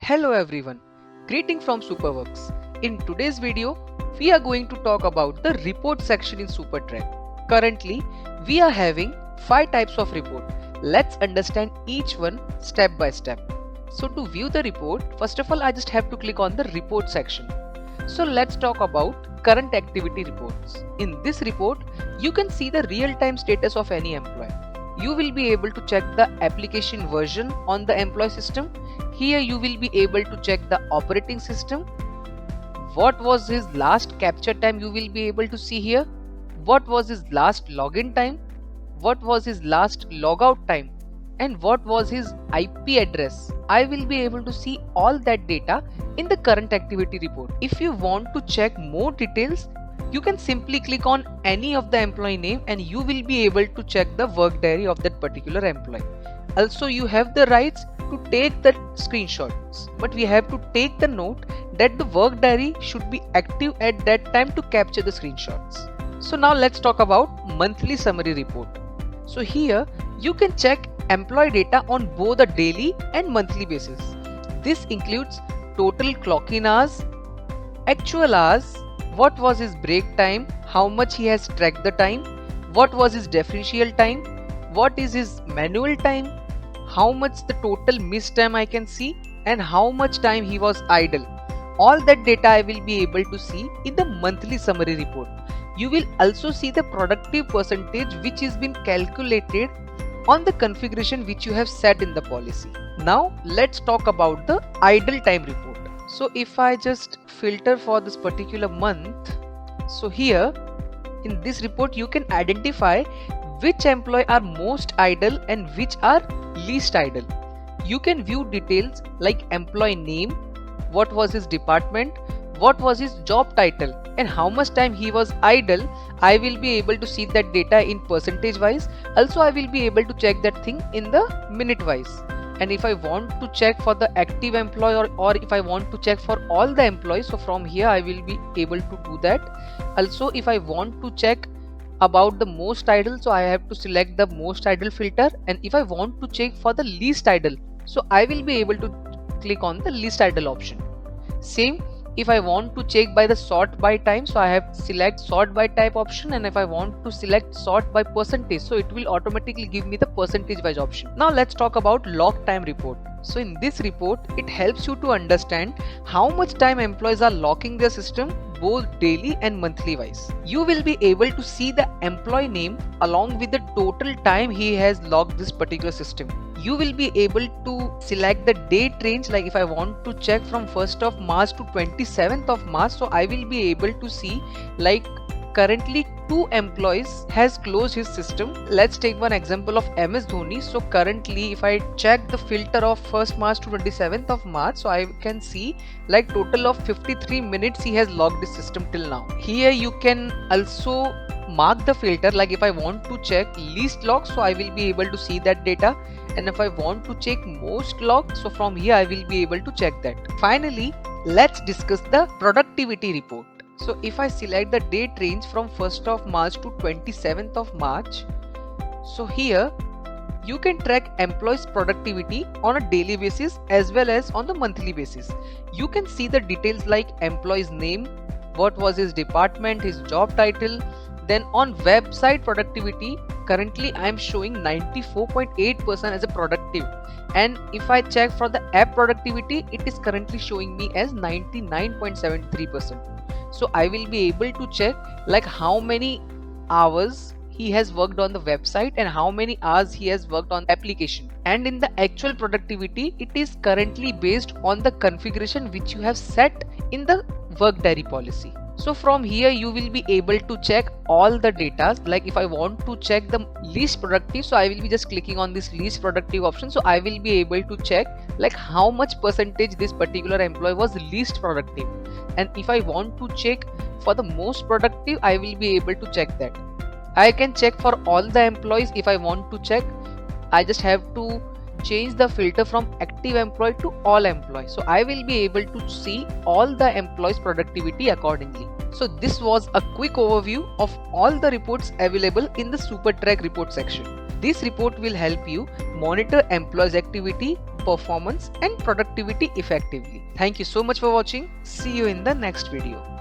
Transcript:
Hello everyone, greeting from Superworks. In today's video, we are going to talk about the report section in SuperTrack. Currently, we are having 5 types of report. Let's understand each one step by step. So to view the report, first of all I just have to click on the report section. So let's talk about current activity reports. In this report, you can see the real-time status of any employee. You will be able to check the application version on the employee system. Here you will be able to check the operating system. What was his last capture time, you will be able to see here. What was his last login time, what was his last logout time, and what was his IP address. I will be able to see all that data in the current activity report. If you want to check more details, you can simply click on any of the employee name and you will be able to check the work diary of that particular employee. Also, you have the rights to take the screenshots, but we have to take the note that the work diary should be active at that time to capture the screenshots. So now let's talk about monthly summary report. So here you can check employee data on both a daily and monthly basis. This includes total clock-in hours, actual hours, what was his break time, how much he has tracked the time, what was his differential time, what is his manual time, how much the total missed time I can see, and how much time he was idle. All that data I will be able to see in the monthly summary report. You will also see the productive percentage which has been calculated on the configuration which you have set in the policy. Now let's talk about the idle time report. So if I just filter for this particular month, so here in this report you can identify which employee are most idle and which are least idle. You can view details like employee name, what was his department, what was his job title, and how much time he was idle. I will be able to see that data in percentage wise. Also I will be able to check that thing in the minute wise. And if I want to check for the active employee or if I want to check for all the employees, so from here I will be able to do that. Also if I want to check about the most idle, so I have to select the most idle filter, and if I want to check for the least idle, so I will be able to click on the least idle option. Same if I want to check by the sort by time, so I have to select sort by type option, and if I want to select sort by percentage, so it will automatically give me the percentage wise option. Now let's talk about log time report. So in this report it helps you to understand how much time employees are locking their system both daily and monthly wise. You will be able to see the employee name along with the total time he has logged this particular system. You will be able to select the date range, like if I want to check from 1st of March to 27th of March, so I will be able to see like currently 2 employees has closed his system. Let's take one example of MS Dhoni. So currently if I check the filter of 1st March to 27th of March, so I can see like total of 53 minutes he has logged his system till now. Here you can also mark the filter, like if I want to check least log, so I will be able to see that data, and if I want to check most log, so from here I will be able to check that. Finally, let's discuss the productivity report. So if I select the date range from 1st of March to 27th of March, so here you can track employees productivity on a daily basis as well as on the monthly basis. You can see the details like employee's name, what was his department, his job title. Then on website productivity, currently I am showing 94.8% as a productive, and if I check for the app productivity, it is currently showing me as 99.73%. So I will be able to check like how many hours he has worked on the website and how many hours he has worked on application. And in the actual productivity, it is currently based on the configuration which you have set in the work diary policy. So from here you will be able to check all the data. Like if I want to check the least productive, so I will be just clicking on this least productive option, so I will be able to check like how much percentage this particular employee was least productive. And if I want to check for the most productive, I will be able to check that. I can check for all the employees. If I want to check, I just have to change the filter from active employee to all employees, so I will be able to see all the employees productivity accordingly. So this was a quick overview of all the reports available in the SuperTrack report section. This report will help you monitor employees activity performance and productivity effectively. Thank you so much for watching. See you in the next video.